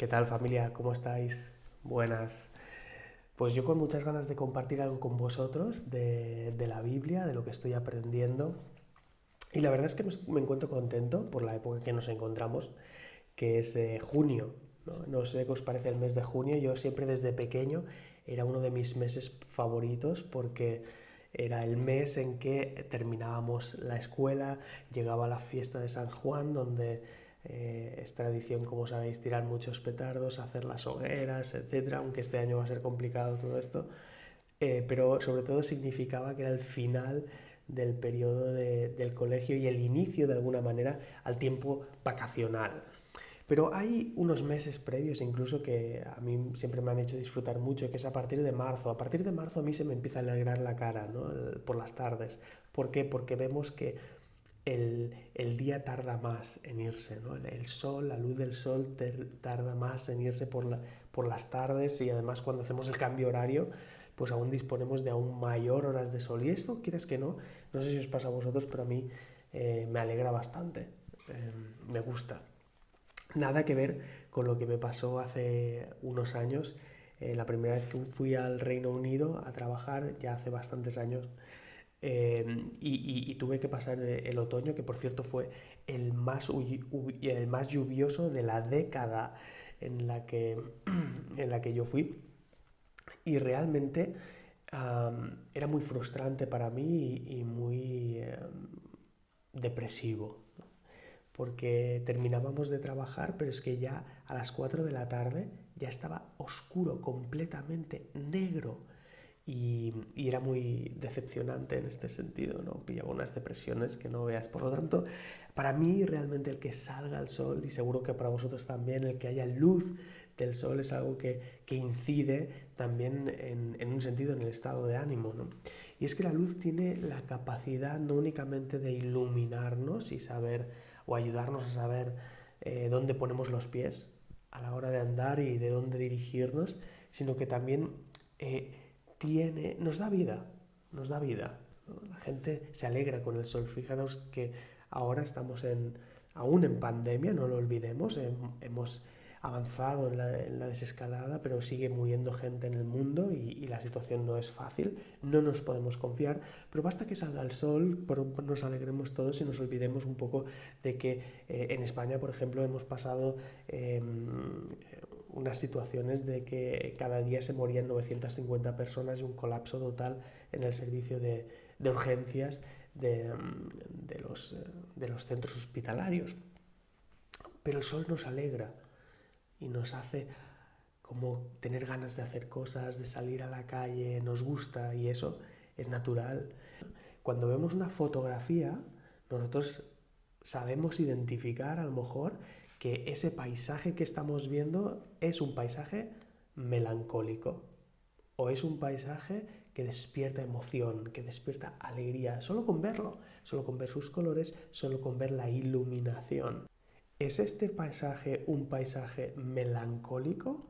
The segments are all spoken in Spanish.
¿Qué tal, familia? ¿Cómo estáis? Buenas. Pues yo con muchas ganas de compartir algo con vosotros de la Biblia, de lo que estoy aprendiendo. Y la verdad es que me encuentro contento por la época que nos encontramos, que es junio. ¿No? Sé qué os parece el mes de junio. Yo siempre desde pequeño era uno de mis meses favoritos porque era el mes en que terminábamos la escuela, llegaba la fiesta de San Juan, donde es tradición, como sabéis, tirar muchos petardos, hacer las hogueras, etcétera, aunque este año va a ser complicado todo esto. Pero sobre todo significaba que era el final del periodo del colegio y el inicio, de alguna manera, al tiempo vacacional. Pero hay unos meses previos incluso que a mí siempre me han hecho disfrutar mucho, que es a partir de marzo. A partir de marzo a mí se me empieza a alegrar la cara, ¿no? Por las tardes. ¿Por qué? Porque vemos que el día tarda más en irse, ¿no? El sol, la luz del sol tarda más en irse por las tardes, y además cuando hacemos el cambio horario, pues aún disponemos de aún mayor horas de sol. Y esto, quieras que no, no sé si os pasa a vosotros, pero a mí me alegra bastante, me gusta. Nada que ver con lo que me pasó hace unos años, la primera vez que fui al Reino Unido a trabajar, ya hace bastantes años, y tuve que pasar el otoño, que por cierto fue el más lluvioso de la década en la que, en la que yo fui. Y realmente era muy frustrante para mí y muy depresivo, ¿no? Porque terminábamos de trabajar, pero es que ya a las 4 de la tarde ya estaba oscuro, completamente negro. Y era muy decepcionante en este sentido, ¿no? Pillaba unas depresiones que no veas. Por lo tanto, para mí realmente el que salga el sol, y seguro que para vosotros también, el que haya luz del sol es algo que incide también en un sentido en el estado de ánimo, ¿no? Y es que la luz tiene la capacidad no únicamente de iluminarnos y saber, o ayudarnos a saber dónde ponemos los pies a la hora de andar y de dónde dirigirnos, sino que también nos da vida, nos da vida, ¿no? La gente se alegra con el sol. Fijaros que ahora estamos aún en pandemia, no lo olvidemos, hemos avanzado en la desescalada, pero sigue muriendo gente en el mundo y la situación no es fácil, no nos podemos confiar, pero basta que salga el sol, nos alegremos todos y nos olvidemos un poco de que en España, por ejemplo, hemos pasado unas situaciones de que cada día se morían 950 personas y un colapso total en el servicio de urgencias de los centros hospitalarios. Pero el sol nos alegra y nos hace como tener ganas de hacer cosas, de salir a la calle, nos gusta, y eso es natural. Cuando vemos una fotografía, nosotros sabemos identificar a lo mejor que ese paisaje que estamos viendo es un paisaje melancólico o es un paisaje que despierta emoción, que despierta alegría, solo con verlo, solo con ver sus colores, solo con ver la iluminación. ¿Es este paisaje un paisaje melancólico?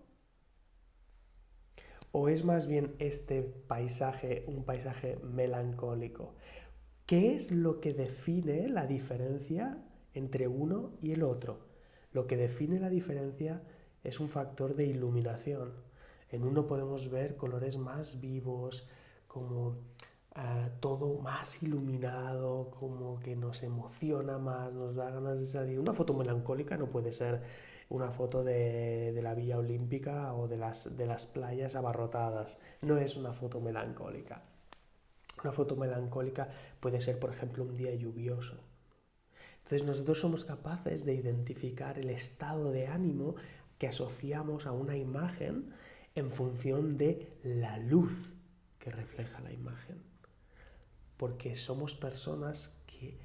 ¿O es más bien este paisaje un paisaje melancólico? ¿Qué es lo que define la diferencia entre uno y el otro? Lo que define la diferencia es un factor de iluminación. En uno podemos ver colores más vivos, como todo más iluminado, como que nos emociona más, nos da ganas de salir. Una foto melancólica no puede ser una foto de la Villa Olímpica o de las playas abarrotadas. No es una foto melancólica. Una foto melancólica puede ser, por ejemplo, un día lluvioso. Entonces nosotros somos capaces de identificar el estado de ánimo que asociamos a una imagen en función de la luz que refleja la imagen. Porque somos personas que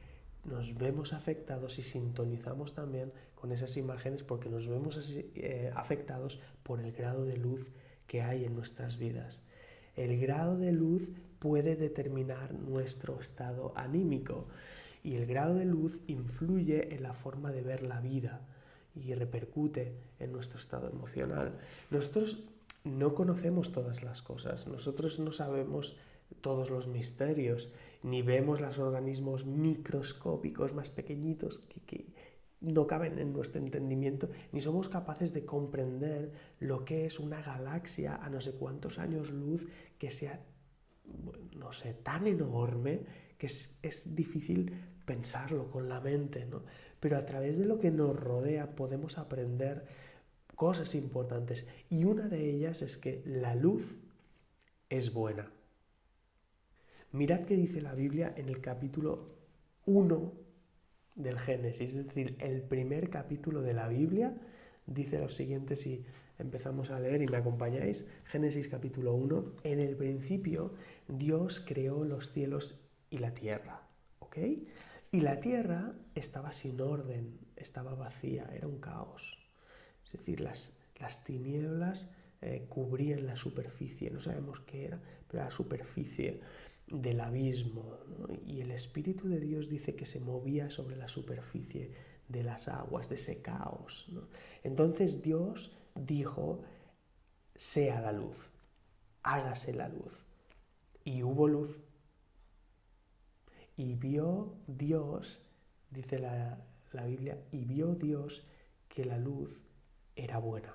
nos vemos afectados y sintonizamos también con esas imágenes porque nos vemos afectados por el grado de luz que hay en nuestras vidas. El grado de luz puede determinar nuestro estado anímico y el grado de luz influye en la forma de ver la vida y repercute en nuestro estado emocional. Nosotros no conocemos todas las cosas, nosotros no sabemos todos los misterios, ni vemos los organismos microscópicos más pequeñitos no caben en nuestro entendimiento, ni somos capaces de comprender lo que es una galaxia a no sé cuántos años luz que sea, no sé, tan enorme que es difícil pensarlo con la mente, ¿no? Pero a través de lo que nos rodea podemos aprender cosas importantes. Y una de ellas es que la luz es buena. Mirad qué dice la Biblia en el capítulo 1 del Génesis, es decir, el primer capítulo de la Biblia dice lo siguiente si empezamos a leer y me acompañáis. Génesis capítulo 1, en el principio Dios creó los cielos y la tierra, ¿ok? Y la tierra estaba sin orden, estaba vacía, era un caos. Es decir, las tinieblas cubrían la superficie, no sabemos qué era, pero la superficie del abismo, ¿no? Y el Espíritu de Dios dice que se movía sobre la superficie de las aguas, de ese caos, ¿no? Entonces Dios dijo, sea la luz, hágase la luz. Y hubo luz. Y vio Dios, dice la Biblia, y vio Dios que la luz era buena.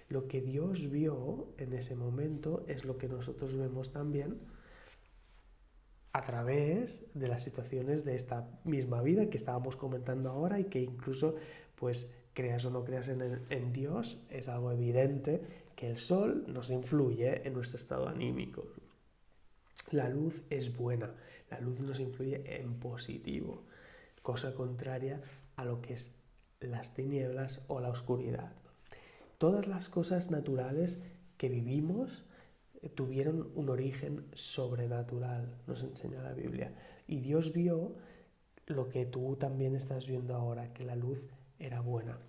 Lo que Dios vio en ese momento es lo que nosotros vemos también a través de las situaciones de esta misma vida que estábamos comentando ahora y que incluso, pues, creas o no creas en Dios, es algo evidente que el sol nos influye en nuestro estado anímico. La luz es buena, la luz nos influye en positivo, cosa contraria a lo que es las tinieblas o la oscuridad. Todas las cosas naturales que vivimos tuvieron un origen sobrenatural, nos enseña la Biblia. Y Dios vio lo que tú también estás viendo ahora, que la luz era buena.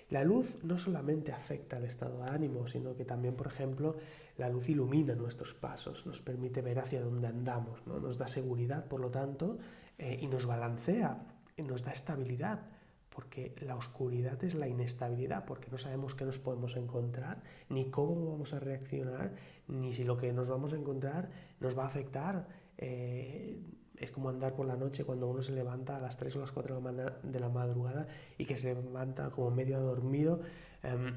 La luz no solamente afecta al estado de ánimo, sino que también, por ejemplo, la luz ilumina nuestros pasos, nos permite ver hacia dónde andamos, ¿no? Nos da seguridad, por lo tanto, y nos balancea, nos da estabilidad, porque la oscuridad es la inestabilidad, porque no sabemos qué nos podemos encontrar, ni cómo vamos a reaccionar, ni si lo que nos vamos a encontrar nos va a afectar. Es como andar por la noche cuando uno se levanta a las 3 o las 4 de la madrugada y que se levanta como medio dormido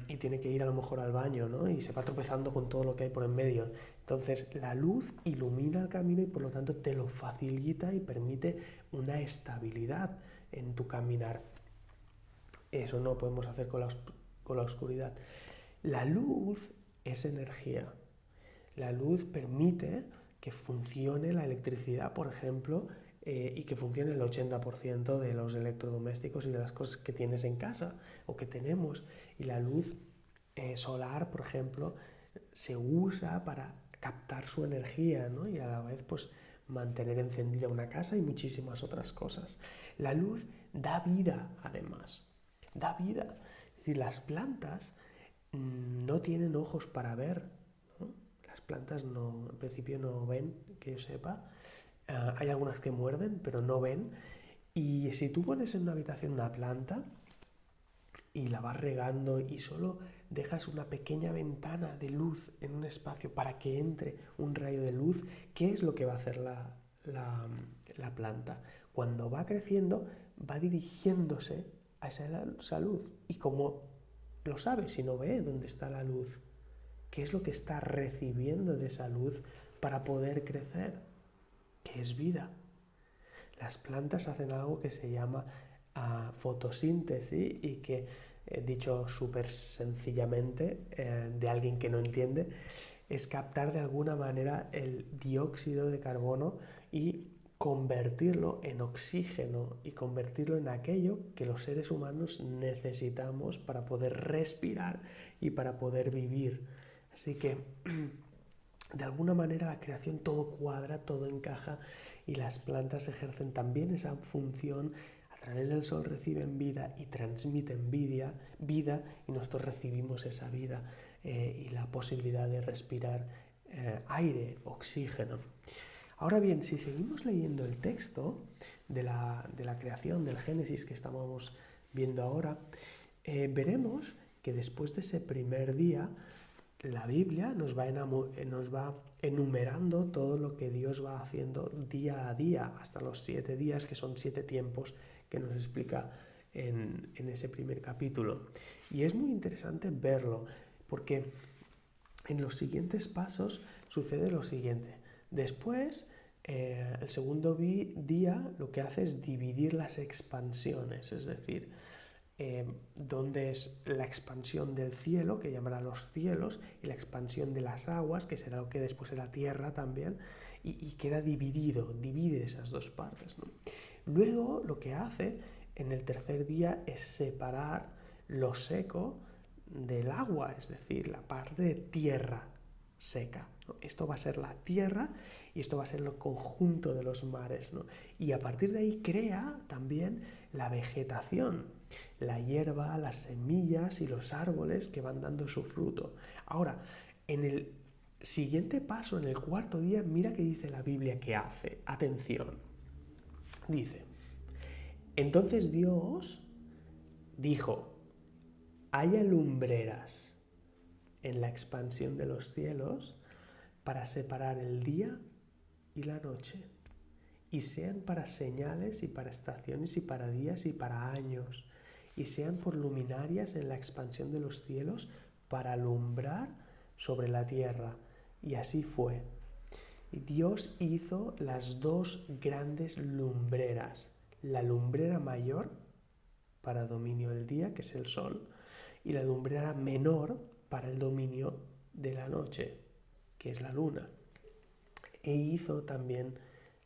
y tiene que ir a lo mejor al baño, ¿no? Y se va tropezando con todo lo que hay por en medio. Entonces la luz ilumina el camino y por lo tanto te lo facilita y permite una estabilidad en tu caminar. Eso no podemos hacer con la oscuridad. La luz es energía. La luz permite que funcione la electricidad, por ejemplo, y que funcione el 80% de los electrodomésticos y de las cosas que tienes en casa o que tenemos. Y la luz solar, por ejemplo, se usa para captar su energía, ¿no? Y a la vez, pues, mantener encendida una casa y muchísimas otras cosas. La luz da vida, además. Da vida. Es decir, las plantas no tienen ojos para ver, ¿no? Las plantas no, en principio no ven, que yo sepa. Hay algunas que muerden, pero no ven. Y si tú pones en una habitación una planta y la vas regando y solo dejas una pequeña ventana de luz en un espacio para que entre un rayo de luz, ¿qué es lo que va a hacer la planta? Cuando va creciendo, va dirigiéndose a esa luz. Y como lo sabe, si no ve dónde está la luz, ¿qué es lo que está recibiendo de esa luz para poder crecer? ¿Qué es vida? Las plantas hacen algo que se llama fotosíntesis y que, dicho súper sencillamente, de alguien que no entiende, es captar de alguna manera el dióxido de carbono y convertirlo en oxígeno y convertirlo en aquello que los seres humanos necesitamos para poder respirar y para poder vivir. Así que, de alguna manera, la creación todo cuadra, todo encaja y las plantas ejercen también esa función. A través del sol reciben vida y transmiten vida y nosotros recibimos esa vida y la posibilidad de respirar aire, oxígeno. Ahora bien, si seguimos leyendo el texto de la creación, del Génesis que estábamos viendo ahora, veremos que después de ese primer día, la Biblia nos va enumerando todo lo que Dios va haciendo día a día, hasta los 7 días, que son 7 tiempos que nos explica en ese primer capítulo. Y es muy interesante verlo, porque en los siguientes pasos sucede lo siguiente. Después, el segundo día lo que hace es dividir las expansiones, es decir, donde es la expansión del cielo, que llamará los cielos, y la expansión de las aguas, que será lo que después será tierra también, y queda dividido, divide esas dos partes, ¿no? Luego lo que hace en el tercer día es separar lo seco del agua, es decir, la parte de tierra seca, ¿no? Esto va a ser la tierra y esto va a ser el conjunto de los mares, ¿no? Y a partir de ahí crea también la vegetación, la hierba, las semillas y los árboles que van dando su fruto. Ahora, en el siguiente paso, en el cuarto día, mira qué dice la Biblia que hace. Atención. Dice, entonces Dios dijo, haya lumbreras en la expansión de los cielos para separar el día y la noche, y sean para señales y para estaciones y para días y para años, y sean por luminarias en la expansión de los cielos para alumbrar sobre la tierra. Y así fue. Y Dios hizo las dos grandes lumbreras, la lumbrera mayor para dominio del día, que es el sol, y la lumbrera menor para el dominio de la noche, que es la luna. E hizo también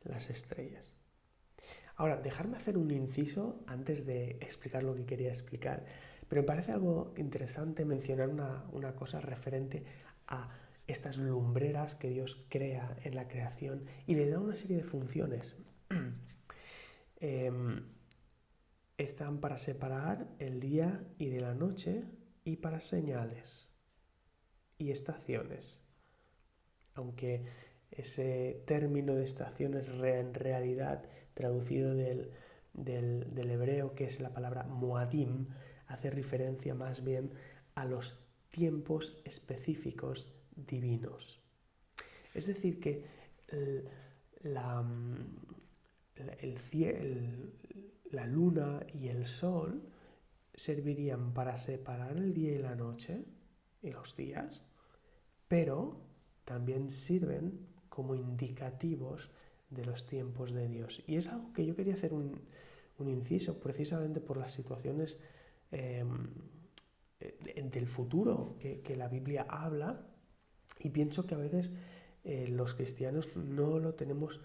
las estrellas. Ahora, dejarme hacer un inciso antes de explicar lo que quería explicar, pero me parece algo interesante mencionar una cosa referente a estas lumbreras que Dios crea en la creación y le da una serie de funciones. Están para separar el día y de la noche y para señales y estaciones. Aunque ese término de estaciones en realidad traducido del hebreo, que es la palabra moadim, hace referencia más bien a los tiempos específicos divinos. Es decir, que la luna y el sol servirían para separar el día y la noche y los días, pero también sirven como indicativos de los tiempos de Dios. Y es algo que yo quería hacer un inciso precisamente por las situaciones del futuro que la Biblia habla, y pienso que a veces los cristianos no lo tenemos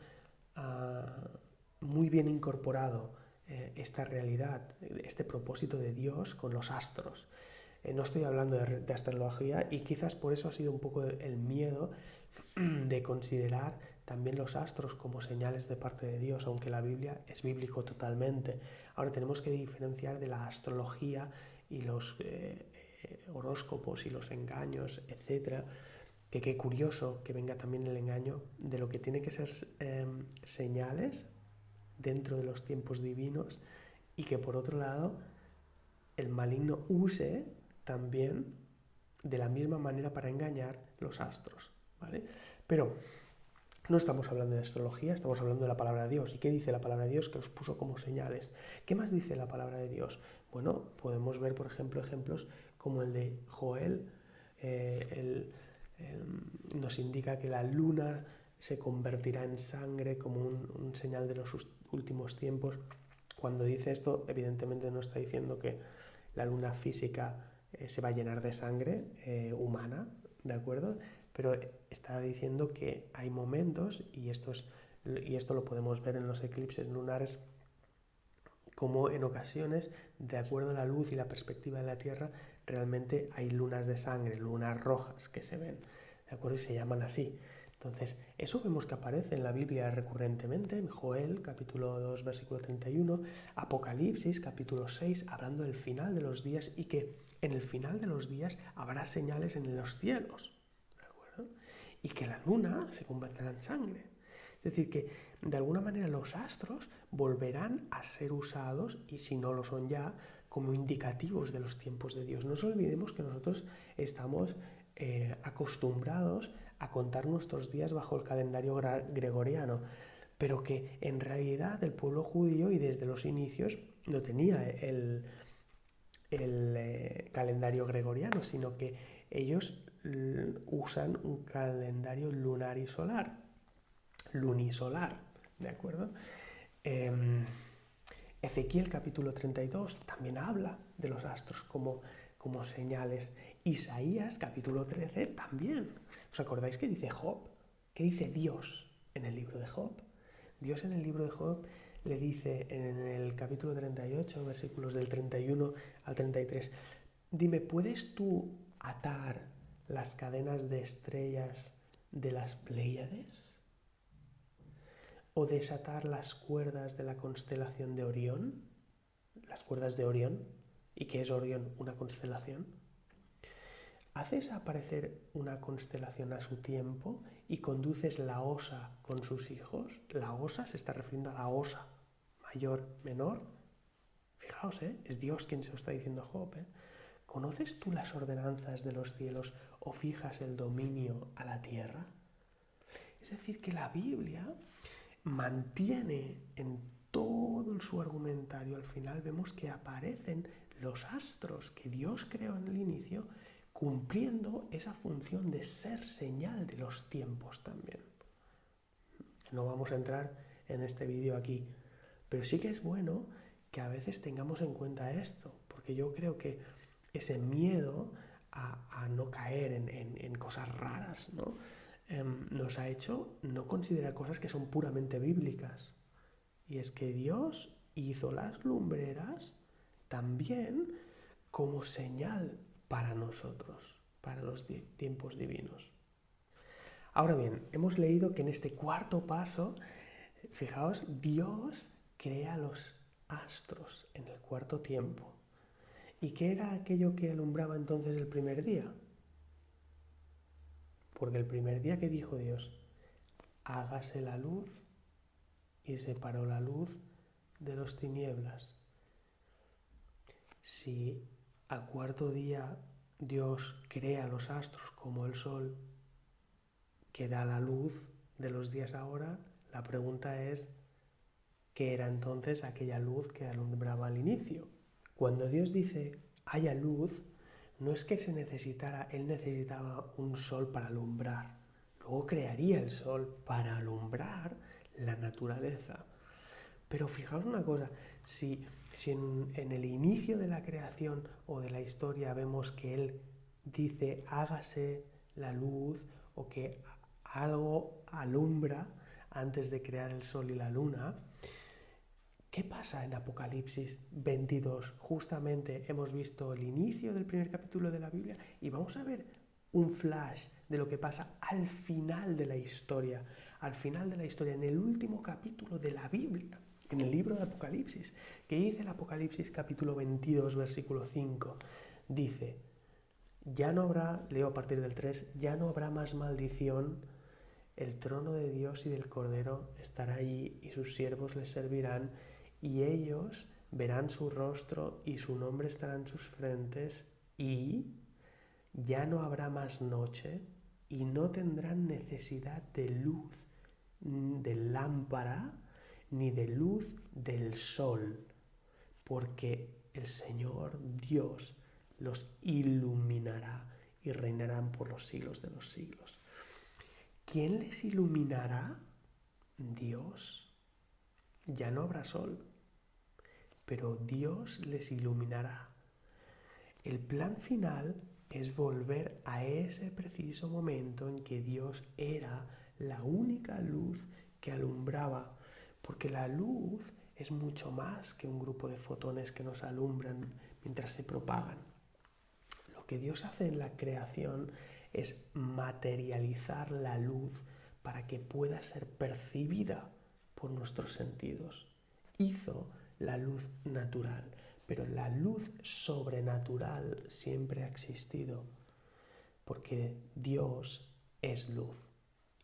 muy bien incorporado, esta realidad, este propósito de Dios con los astros. No estoy hablando de astrología, y quizás por eso ha sido un poco el miedo de considerar también los astros como señales de parte de Dios, aunque la Biblia es bíblico totalmente. Ahora tenemos que diferenciar de la astrología y los horóscopos y los engaños, etc. Que qué curioso que venga también el engaño de lo que tiene que ser señales dentro de los tiempos divinos, y que por otro lado el maligno use también de la misma manera para engañar los astros, ¿vale? Pero no estamos hablando de astrología, estamos hablando de la palabra de Dios. ¿Y qué dice la palabra de Dios? Que los puso como señales. ¿Qué más dice la palabra de Dios? Bueno, podemos ver, por ejemplo, ejemplos como el de Joel. Nos indica que la luna se convertirá en sangre como un señal de los últimos tiempos. Cuando dice esto, evidentemente no está diciendo que la luna física se va a llenar de sangre humana, ¿de acuerdo? Pero está diciendo que hay momentos, y esto lo podemos ver en los eclipses lunares, como en ocasiones, de acuerdo a la luz y la perspectiva de la Tierra, realmente hay lunas de sangre, lunas rojas que se ven, ¿de acuerdo? Y se llaman así. Entonces, eso vemos que aparece en la Biblia recurrentemente, en Joel, capítulo 2, versículo 31, Apocalipsis, capítulo 6, hablando del final de los días, y que en el final de los días habrá señales en los cielos, ¿de acuerdo? Y que la luna se convertirá en sangre. Es decir, que de alguna manera los astros volverán a ser usados, y si no lo son ya, como indicativos de los tiempos de Dios. No nos olvidemos que nosotros estamos acostumbrados a contar nuestros días bajo el calendario gregoriano, pero que en realidad el pueblo judío, y desde los inicios, no tenía el calendario gregoriano, sino que ellos usan un calendario lunar y solar, lunisolar, ¿de acuerdo? Ezequiel capítulo 32 también habla de los astros como señales. Isaías capítulo 13 también. ¿Os acordáis que dice Job? ¿Qué dice Dios en el libro de Job? Dios en el libro de Job le dice en el capítulo 38, versículos del 31 al 33, dime, ¿puedes tú atar las cadenas de estrellas de las Pléyades? ¿O desatar las cuerdas de la constelación de Orión? Las cuerdas de Orión. ¿Y qué es Orión? Una constelación. Haces aparecer una constelación a su tiempo y conduces la osa con sus hijos. La osa se está refiriendo a la osa, mayor, menor. Fijaos, es Dios quien se lo está diciendo a Job. ¿Conoces tú las ordenanzas de los cielos o fijas el dominio a la tierra? Es decir, que la Biblia mantiene en todo su argumentario, al final vemos que aparecen los astros que Dios creó en el inicio, cumpliendo esa función de ser señal de los tiempos también. No vamos a entrar en este vídeo aquí, pero sí que es bueno que a veces tengamos en cuenta esto, porque yo creo que ese miedo a no caer en cosas raras, ¿no? Nos ha hecho no considerar cosas que son puramente bíblicas. Y es que Dios hizo las lumbreras también como señal para nosotros, para los tiempos divinos. Ahora bien, hemos leído que en este cuarto paso, fijaos, Dios crea los astros en el cuarto tiempo. ¿Y qué era aquello que alumbraba entonces el primer día? Porque el primer día que dijo Dios, hágase la luz, y separó la luz de las tinieblas. Si al cuarto día Dios crea los astros como el sol, que da la luz de los días ahora, la pregunta es, ¿qué era entonces aquella luz que alumbraba al inicio? Cuando Dios dice, haya luz, no es que Él necesitaba un sol para alumbrar. Luego crearía el sol para alumbrar la naturaleza. Pero fijaos una cosa, si en el inicio de la creación o de la historia vemos que Él dice hágase la luz o que algo alumbra antes de crear el sol y la luna, ¿qué pasa en Apocalipsis 22? Justamente hemos visto el inicio del primer capítulo de la Biblia y vamos a ver un flash de lo que pasa al final de la historia, en el último capítulo de la Biblia, en el libro de Apocalipsis, que dice el Apocalipsis capítulo 22, versículo 5, dice, ya no habrá, leo a partir del 3, ya no habrá más maldición, el trono de Dios y del Cordero estará allí y sus siervos les servirán y ellos verán su rostro y su nombre estará en sus frentes y ya no habrá más noche y no tendrán necesidad de luz, de lámpara, ni de luz del sol, porque el Señor Dios los iluminará y reinarán por los siglos de los siglos. ¿Quién les iluminará? Dios. Ya no habrá sol, pero Dios les iluminará. El plan final es volver a ese preciso momento en que Dios era la única luz que alumbraba, porque la luz es mucho más que un grupo de fotones que nos alumbran mientras se propagan. Lo que Dios hace en la creación es materializar la luz para que pueda ser percibida por nuestros sentidos. Hizo la luz natural, pero la luz sobrenatural siempre ha existido, porque Dios es luz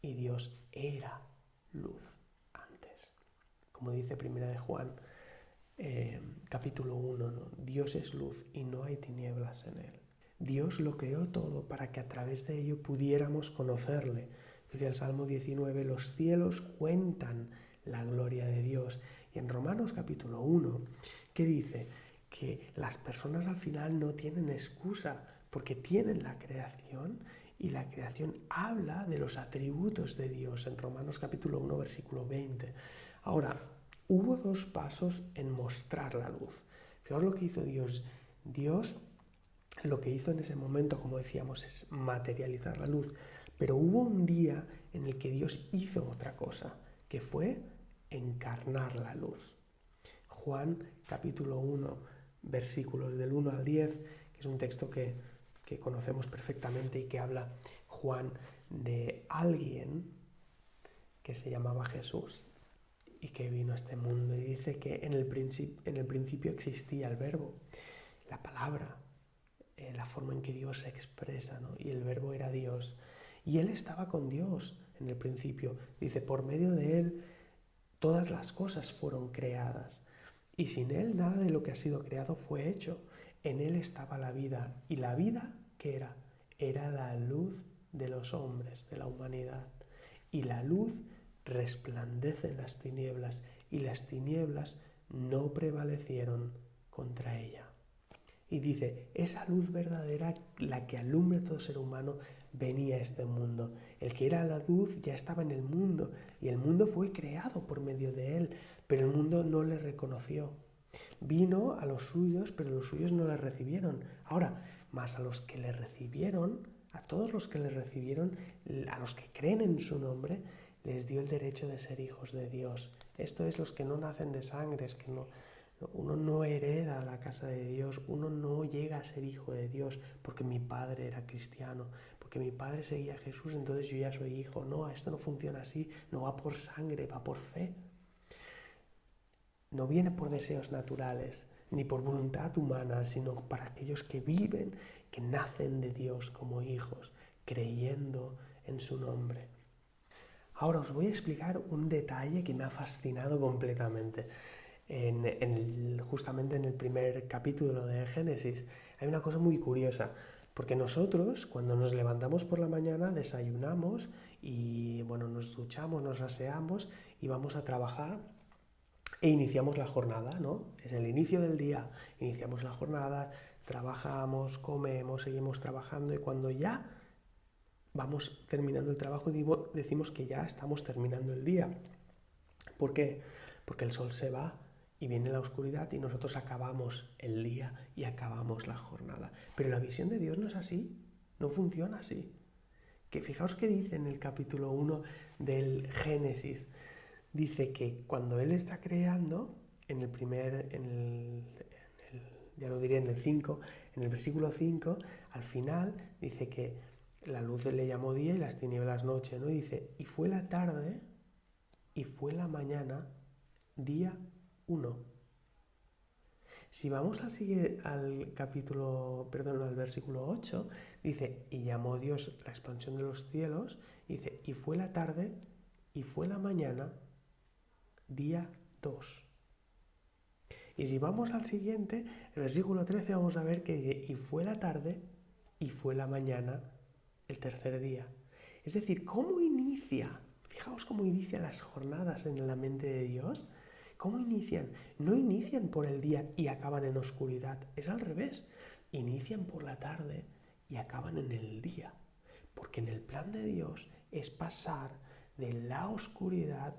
y Dios era luz antes. Como dice Primera de Juan, capítulo 1, ¿no? Dios es luz y no hay tinieblas en él. Dios lo creó todo para que a través de ello pudiéramos conocerle. Dice el Salmo 19, los cielos cuentan la gloria de Dios. Y en Romanos capítulo 1 ¿Qué dice? Que las personas al final no tienen excusa porque tienen la creación y la creación habla de los atributos de Dios en Romanos capítulo 1, versículo 20. Ahora, hubo dos pasos en mostrar la luz. Fijaos lo que hizo Dios. Dios lo que hizo en ese momento, como decíamos, es materializar la luz. Pero hubo un día en el que Dios hizo otra cosa, que fue encarnar la luz. Juan capítulo 1, versículos del 1 al 10, que es un texto que conocemos perfectamente y que habla Juan de alguien que se llamaba Jesús y que vino a este mundo. Y dice que en el principio existía el verbo, la palabra, la forma en que Dios se expresa, ¿no? Y el verbo era Dios. Y Él estaba con Dios en el principio. Dice, por medio de Él todas las cosas fueron creadas. Y sin Él nada de lo que ha sido creado fue hecho. En Él estaba la vida. ¿Y la vida qué era? Era la luz de los hombres, de la humanidad. Y la luz resplandece en las tinieblas, y las tinieblas no prevalecieron contra ella. Y dice, esa luz verdadera, la que alumbra a todo ser humano, venía a este mundo. El que era la luz ya estaba en el mundo, y el mundo fue creado por medio de él, pero el mundo no le reconoció. Vino a los suyos, pero los suyos no le recibieron. Ahora, más a los que le recibieron, a todos los que le recibieron, a los que creen en su nombre, les dio el derecho de ser hijos de Dios. Esto es los que no nacen de sangre, es que uno no hereda la casa de Dios, uno no llega a ser hijo de Dios porque mi padre era cristiano, porque mi padre seguía a Jesús, entonces yo ya soy hijo. No, esto no funciona así, no va por sangre, va por fe. No viene por deseos naturales, ni por voluntad humana, sino para aquellos que viven, que nacen de Dios como hijos, creyendo en su nombre. Ahora os voy a explicar un detalle que me ha fascinado completamente. Justamente en el primer capítulo de Génesis hay una cosa muy curiosa, porque nosotros cuando nos levantamos por la mañana desayunamos y bueno, nos duchamos, nos aseamos y vamos a trabajar e iniciamos la jornada, ¿no? Es el inicio del día, iniciamos la jornada, trabajamos, comemos, seguimos trabajando y cuando ya vamos terminando el trabajo decimos que ya estamos terminando el día. ¿Por qué? Porque el sol se va y viene la oscuridad y nosotros acabamos el día y acabamos la jornada. Pero la visión de Dios no es así, no funciona así. Que fijaos que dice en el capítulo 1 del Génesis, dice que cuando Él está creando, ya lo diré en el 5, en el versículo 5, al final dice que la luz le llamó día y las tinieblas noche, ¿no? Y dice, y fue la tarde y fue la mañana, día 1. Si vamos al versículo 8, dice, y llamó Dios la expansión de los cielos, dice, y fue la tarde y fue la mañana, día 2. Y si vamos al siguiente, el versículo 13, vamos a ver que dice, y fue la tarde y fue la mañana, el tercer día. Es decir, ¿cómo inicia? Fijaos cómo inician las jornadas en la mente de Dios. ¿Cómo inician? No inician por el día y acaban en oscuridad. Es al revés. Inician por la tarde y acaban en el día. Porque en el plan de Dios es pasar de la oscuridad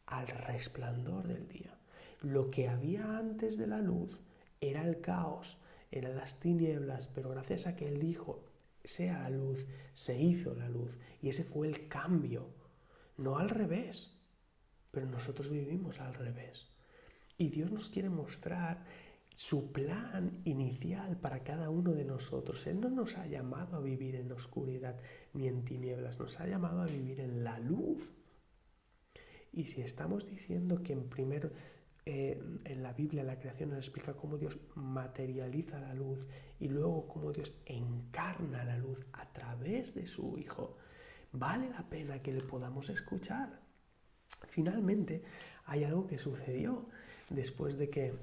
al resplandor del día. Lo que había antes de la luz era el caos, eran las tinieblas, pero gracias a que Él dijo, sea la luz, se hizo la luz. Y ese fue el cambio. No al revés, pero nosotros vivimos al revés. Y Dios nos quiere mostrar su plan inicial para cada uno de nosotros. Él no nos ha llamado a vivir en oscuridad ni en tinieblas, nos ha llamado a vivir en la luz. Y si estamos diciendo que en la Biblia, en la creación, nos explica cómo Dios materializa la luz y luego cómo Dios encarna la luz a través de su Hijo, vale la pena que le podamos escuchar. Finalmente, hay algo que sucedió después de que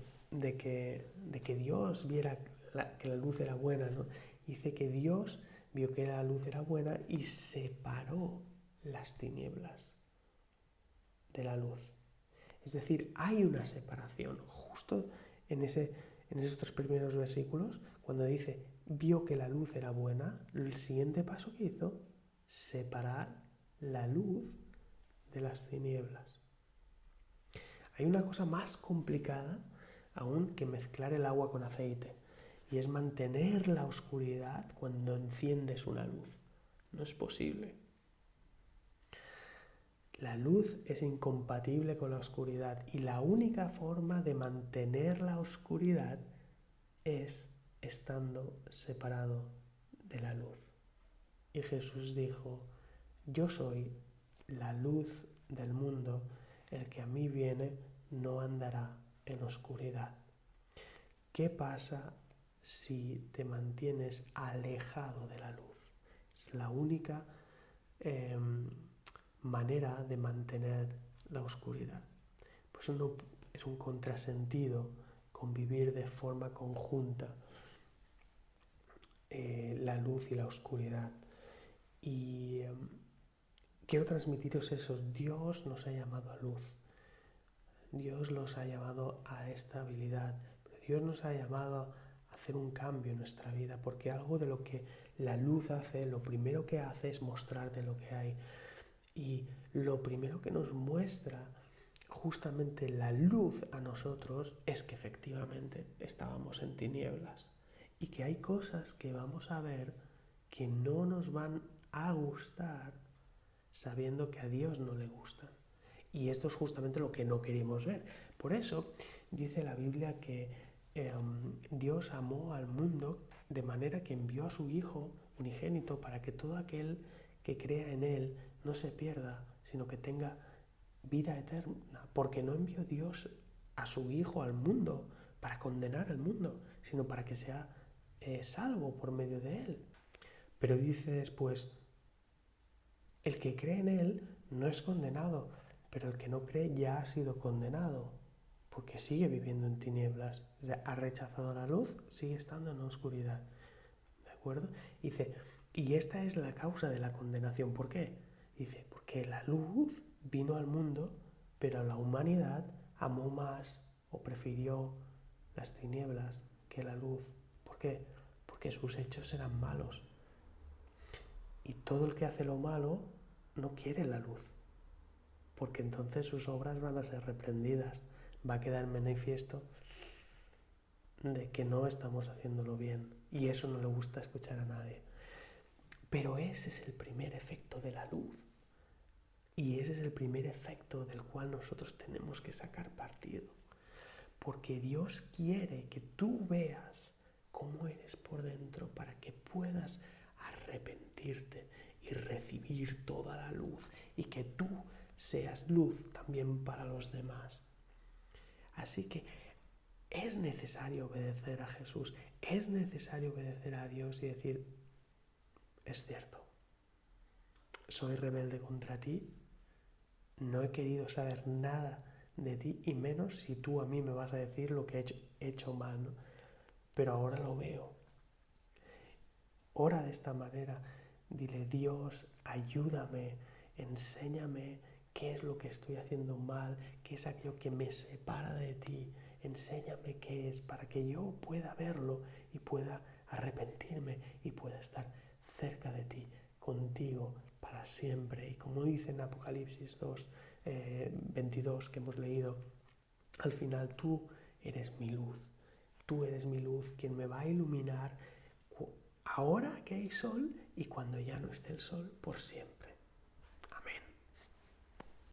Dios viera que la luz era buena, ¿no? Dice que Dios vio que la luz era buena y separó las tinieblas de la luz. Es decir, hay una separación. Justo en esos 3 primeros versículos, cuando dice, vio que la luz era buena, el siguiente paso que hizo, separar la luz de las tinieblas. Hay una cosa más complicada aún que mezclar el agua con aceite, y es mantener la oscuridad cuando enciendes una luz. No es posible. La luz es incompatible con la oscuridad y la única forma de mantener la oscuridad es estando separado de la luz. Y Jesús dijo, yo soy la luz del mundo, el que a mí viene no andará en oscuridad. ¿Qué pasa si te mantienes alejado de la luz? Es la única manera de mantener la oscuridad. Pues no es un contrasentido convivir de forma conjunta la luz y la oscuridad. Y quiero transmitiros eso. Dios nos ha llamado a luz. Dios nos ha llamado a estabilidad. Pero Dios nos ha llamado a hacer un cambio en nuestra vida, porque algo de lo que la luz hace, lo primero que hace es mostrarte lo que hay. Y lo primero que nos muestra justamente la luz a nosotros es que efectivamente estábamos en tinieblas y que hay cosas que vamos a ver que no nos van a gustar sabiendo que a Dios no le gustan. Y esto es justamente lo que no queremos ver. Por eso dice la Biblia que Dios amó al mundo de manera que envió a su Hijo unigénito para que todo aquel que crea en Él no se pierda, sino que tenga vida eterna. Porque no envió Dios a su Hijo al mundo para condenar al mundo, sino para que sea salvo por medio de Él. Pero dice después, el que cree en Él no es condenado, pero el que no cree ya ha sido condenado, porque sigue viviendo en tinieblas. O sea, ha rechazado la luz, sigue estando en la oscuridad. ¿De acuerdo? Dice, y esta es la causa de la condenación. ¿Por qué? Dice, porque la luz vino al mundo, pero la humanidad amó más o prefirió las tinieblas que la luz. ¿Por qué? Porque sus hechos eran malos. Y todo el que hace lo malo no quiere la luz, porque entonces sus obras van a ser reprendidas. Va a quedar manifiesto de que no estamos haciéndolo bien, y eso no le gusta escuchar a nadie. Pero ese es el primer efecto de la luz, y ese es el primer efecto del cual nosotros tenemos que sacar partido, porque Dios quiere que tú veas cómo eres por dentro para que puedas arrepentirte y recibir toda la luz, y que tú seas luz también para los demás. Así que es necesario obedecer a Jesús, es necesario obedecer a Dios y decir, es cierto, soy rebelde contra ti, no he querido saber nada de ti, y menos si tú a mí me vas a decir lo que he hecho mal, ¿no? Pero ahora lo veo. Ora de esta manera, dile, Dios, ayúdame, enséñame qué es lo que estoy haciendo mal, qué es aquello que me separa de ti, enséñame qué es para que yo pueda verlo y pueda arrepentirme y pueda estar cerca de ti, contigo para siempre. Y como dice en Apocalipsis 22 que hemos leído, al final tú eres mi luz, quien me va a iluminar ahora que hay sol y cuando ya no esté el sol, por siempre.